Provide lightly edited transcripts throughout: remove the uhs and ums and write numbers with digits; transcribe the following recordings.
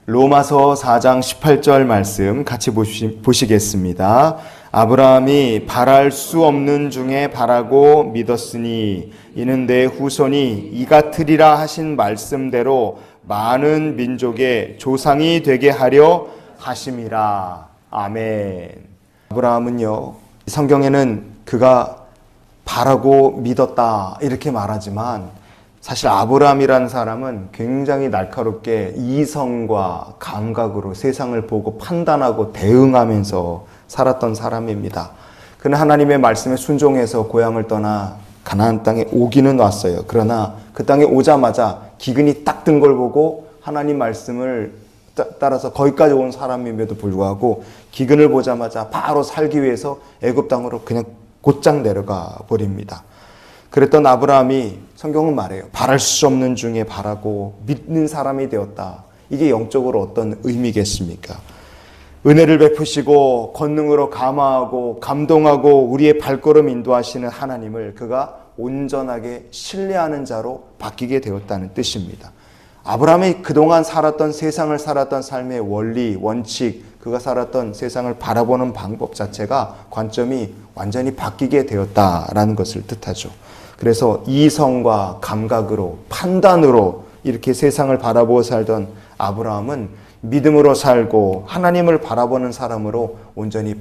로마서 4장 18절 말씀 같이 보시겠습니다. 아브라함이 바랄 수 없는 중에 바라고 믿었으니 이는 내 후손이 이같으리라 하신 말씀대로 많은 민족의 조상이 되게 하려 하심이라. 아멘. 아브라함은요, 성경에는 그가 바라고 믿었다 이렇게 말하지만 사실 아브라함이라는 사람은 굉장히 날카롭게 이성과 감각으로 세상을 보고 판단하고 대응하면서 살았던 사람입니다. 그는 하나님의 말씀에 순종해서 고향을 떠나 가나안 땅에 오기는 왔어요. 그러나 그 땅에 오자마자 기근이 딱 든 걸 보고 하나님 말씀을 따라서 거기까지 온 사람임에도 불구하고 기근을 보자마자 바로 살기 위해서 애굽 땅으로 그냥 곧장 내려가 버립니다. 그랬던 아브라함이 성경은 말해요. 바랄 수 없는 중에 바라고 믿는 사람이 되었다. 이게 영적으로 어떤 의미겠습니까? 은혜를 베푸시고 권능으로 감화하고 감동하고 우리의 발걸음 인도하시는 하나님을 그가 온전하게 신뢰하는 자로 바뀌게 되었다는 뜻입니다. 아브라함이 그동안 살았던 세상을 살았던 삶의 원리, 원칙, 그가 살았던 세상을 바라보는 방법 자체가 관점이 완전히 바뀌게 되었다라는 것을 뜻하죠. 그래서 이성과 감각으로 판단으로 이렇게 세상을 바라보고 살던 아브라함은 믿음으로 살고 하나님을 바라보는 사람으로 온전히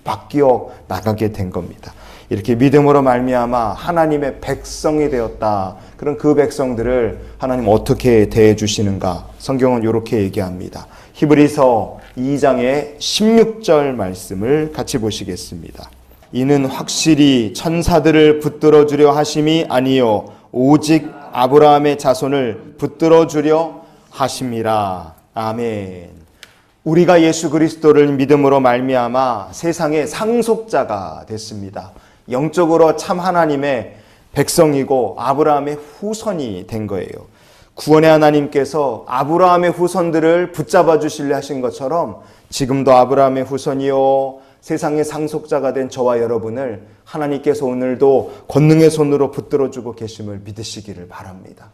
바뀌어 나가게 된 겁니다. 이렇게 믿음으로 말미암아 하나님의 백성이 되었다. 그런 그 백성들을 하나님 어떻게 대해 주시는가? 성경은 이렇게 얘기합니다. 히브리서 2장의 16절 말씀을 같이 보시겠습니다. 이는 확실히 천사들을 붙들어 주려 하심이 아니요 오직 아브라함의 자손을 붙들어 주려 하심이라. 아멘. 우리가 예수 그리스도를 믿음으로 말미암아 세상의 상속자가 됐습니다. 영적으로 참 하나님의 백성이고 아브라함의 후손이 된 거예요. 구원의 하나님께서 아브라함의 후손들을 붙잡아 주시려 하신 것처럼 지금도 아브라함의 후손이요 세상의 상속자가 된 저와 여러분을 하나님께서 오늘도 권능의 손으로 붙들어주고 계심을 믿으시기를 바랍니다.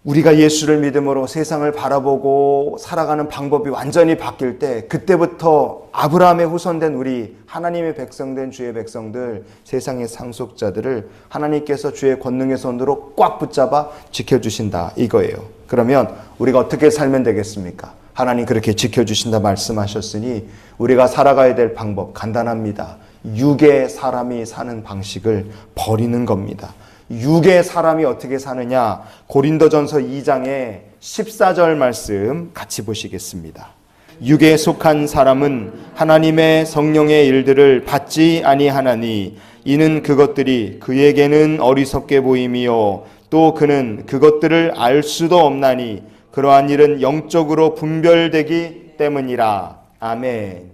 우리가 예수를 믿음으로 세상을 바라보고 살아가는 방법이 완전히 바뀔 때 그때부터 아브라함의 후손된 우리 하나님의 백성된 주의 백성들 세상의 상속자들을 하나님께서 주의 권능의 손으로 꽉 붙잡아 지켜주신다 이거예요. 그러면 우리가 어떻게 살면 되겠습니까? 하나님 그렇게 지켜주신다 말씀하셨으니 우리가 살아가야 될 방법 간단합니다. 육의 사람이 사는 방식을 버리는 겁니다. 육의 사람이 어떻게 사느냐? 고린도전서 2장의 14절 말씀 같이 보시겠습니다. 육에 속한 사람은 하나님의 성령의 일들을 받지 아니하나니 이는 그것들이 그에게는 어리석게 보임이요 또 그는 그것들을 알 수도 없나니 그러한 일은 영적으로 분별되기 때문이라. 아멘.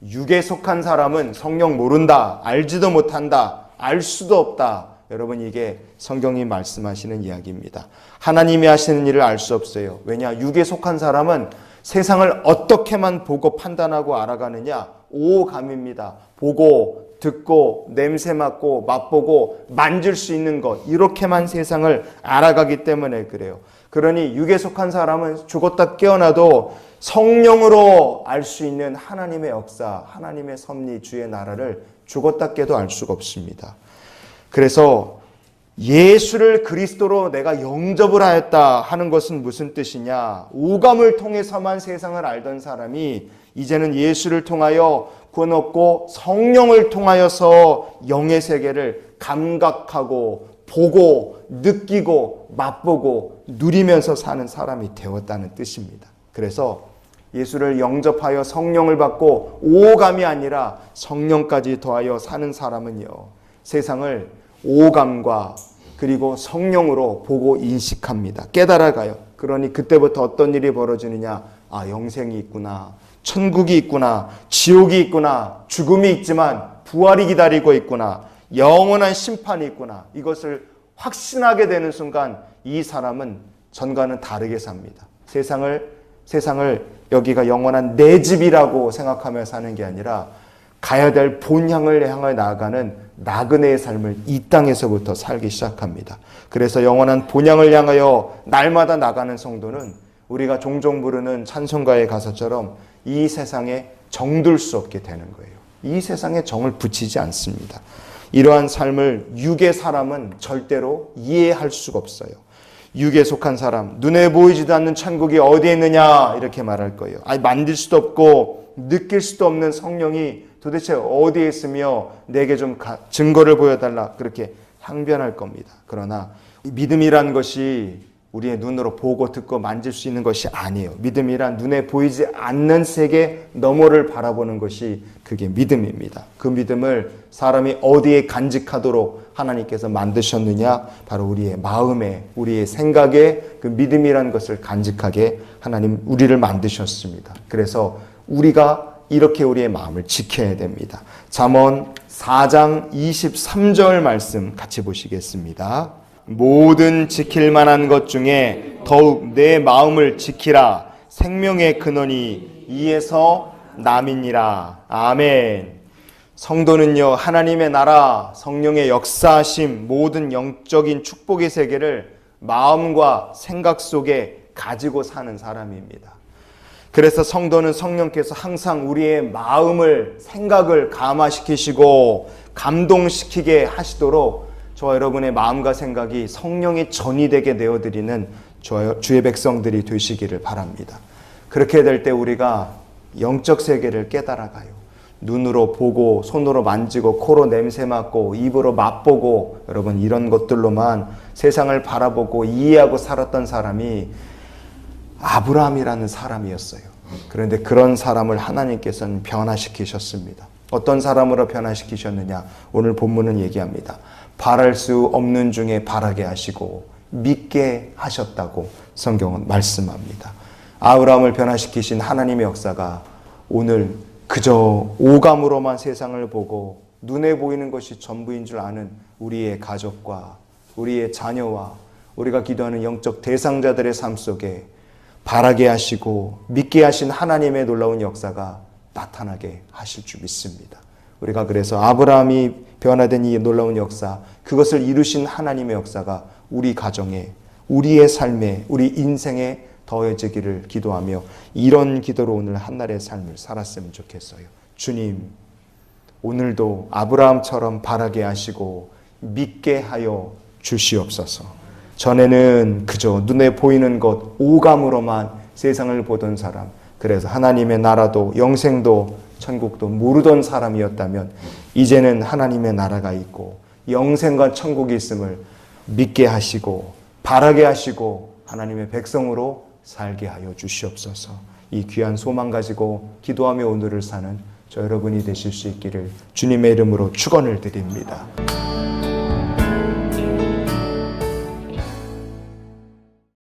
육에 속한 사람은 성령 모른다, 알지도 못한다, 알 수도 없다. 여러분 이게 성경이 말씀하시는 이야기입니다. 하나님이 하시는 일을 알 수 없어요. 왜냐? 육에 속한 사람은 세상을 어떻게만 보고 판단하고 알아가느냐? 오감입니다. 보고 듣고 냄새 맡고 맛보고 만질 수 있는 것 이렇게만 세상을 알아가기 때문에 그래요. 그러니 육에 속한 사람은 죽었다 깨어나도 성령으로 알 수 있는 하나님의 역사, 하나님의 섭리, 주의 나라를 죽었다 깨도 알 수가 없습니다. 그래서 예수를 그리스도로 내가 영접을 하였다 하는 것은 무슨 뜻이냐? 오감을 통해서만 세상을 알던 사람이 이제는 예수를 통하여 구원 얻고 성령을 통하여서 영의 세계를 감각하고 보고 느끼고 맛보고 누리면서 사는 사람이 되었다는 뜻입니다. 그래서 예수를 영접하여 성령을 받고 오감이 아니라 성령까지 더하여 사는 사람은요 세상을 오감과 그리고 성령으로 보고 인식합니다. 깨달아가요. 그러니 그때부터 어떤 일이 벌어지느냐? 아, 영생이 있구나. 천국이 있구나. 지옥이 있구나. 죽음이 있지만 부활이 기다리고 있구나. 영원한 심판이 있구나. 이것을 확신하게 되는 순간 이 사람은 전과는 다르게 삽니다. 세상을 여기가 영원한 내 집이라고 생각하며 사는 게 아니라 가야 될 본향을 향해 나아가는 나그네의 삶을 이 땅에서부터 살기 시작합니다. 그래서 영원한 본향을 향하여 날마다 나가는 성도는 우리가 종종 부르는 찬송가의 가사처럼 이 세상에 정들 수 없게 되는 거예요. 이 세상에 정을 붙이지 않습니다. 이러한 삶을 육의 사람은 절대로 이해할 수가 없어요. 육에 속한 사람, 눈에 보이지도 않는 천국이 어디에 있느냐 이렇게 말할 거예요. 아니, 만질 수도 없고 느낄 수도 없는 성령이 도대체 어디에 있으며 내게 좀 증거를 보여달라 그렇게 항변할 겁니다. 그러나 믿음이란 것이 우리의 눈으로 보고 듣고 만질 수 있는 것이 아니에요. 믿음이란 눈에 보이지 않는 세계 너머를 바라보는 것이 그게 믿음입니다. 그 믿음을 사람이 어디에 간직하도록 하나님께서 만드셨느냐? 바로 우리의 마음에, 우리의 생각에 그 믿음이란 것을 간직하게 하나님 우리를 만드셨습니다. 그래서 우리가 이렇게 우리의 마음을 지켜야 됩니다. 잠언 4장 23절 말씀 같이 보시겠습니다. 모든 지킬 만한 것 중에 더욱 내 마음을 지키라. 생명의 근원이 이에서 남이니라. 아멘. 성도는요, 하나님의 나라, 성령의 역사하심, 모든 영적인 축복의 세계를 마음과 생각 속에 가지고 사는 사람입니다. 그래서 성도는 성령께서 항상 우리의 마음을, 생각을 감화시키시고 감동시키게 하시도록 저와 여러분의 마음과 생각이 성령의 전이 되게 내어드리는 주의 백성들이 되시기를 바랍니다. 그렇게 될 때 우리가 영적 세계를 깨달아가요. 눈으로 보고 손으로 만지고 코로 냄새 맡고 입으로 맛보고 여러분 이런 것들로만 세상을 바라보고 이해하고 살았던 사람이 아브라함이라는 사람이었어요. 그런데 그런 사람을 하나님께서는 변화시키셨습니다. 어떤 사람으로 변화시키셨느냐? 오늘 본문은 얘기합니다. 바랄 수 없는 중에 바라게 하시고 믿게 하셨다고 성경은 말씀합니다. 아브라함을 변화시키신 하나님의 역사가 오늘 그저 오감으로만 세상을 보고 눈에 보이는 것이 전부인 줄 아는 우리의 가족과 우리의 자녀와 우리가 기도하는 영적 대상자들의 삶 속에 바라게 하시고 믿게 하신 하나님의 놀라운 역사가 나타나게 하실 줄 믿습니다. 우리가 그래서 아브라함이 변화된 이 놀라운 역사, 그것을 이루신 하나님의 역사가 우리 가정에, 우리의 삶에, 우리 인생에 더해지기를 기도하며 이런 기도로 오늘 한날의 삶을 살았으면 좋겠어요. 주님, 오늘도 아브라함처럼 바라게 하시고 믿게 하여 주시옵소서. 전에는 그저 눈에 보이는 것, 오감으로만 세상을 보던 사람, 그래서 하나님의 나라도 영생도 천국도 모르던 사람이었다면 이제는 하나님의 나라가 있고 영생과 천국이 있음을 믿게 하시고 바라게 하시고 하나님의 백성으로 살게 하여 주시옵소서. 이 귀한 소망 가지고 기도하며 오늘을 사는 저 여러분이 되실 수 있기를 주님의 이름으로 축원을 드립니다.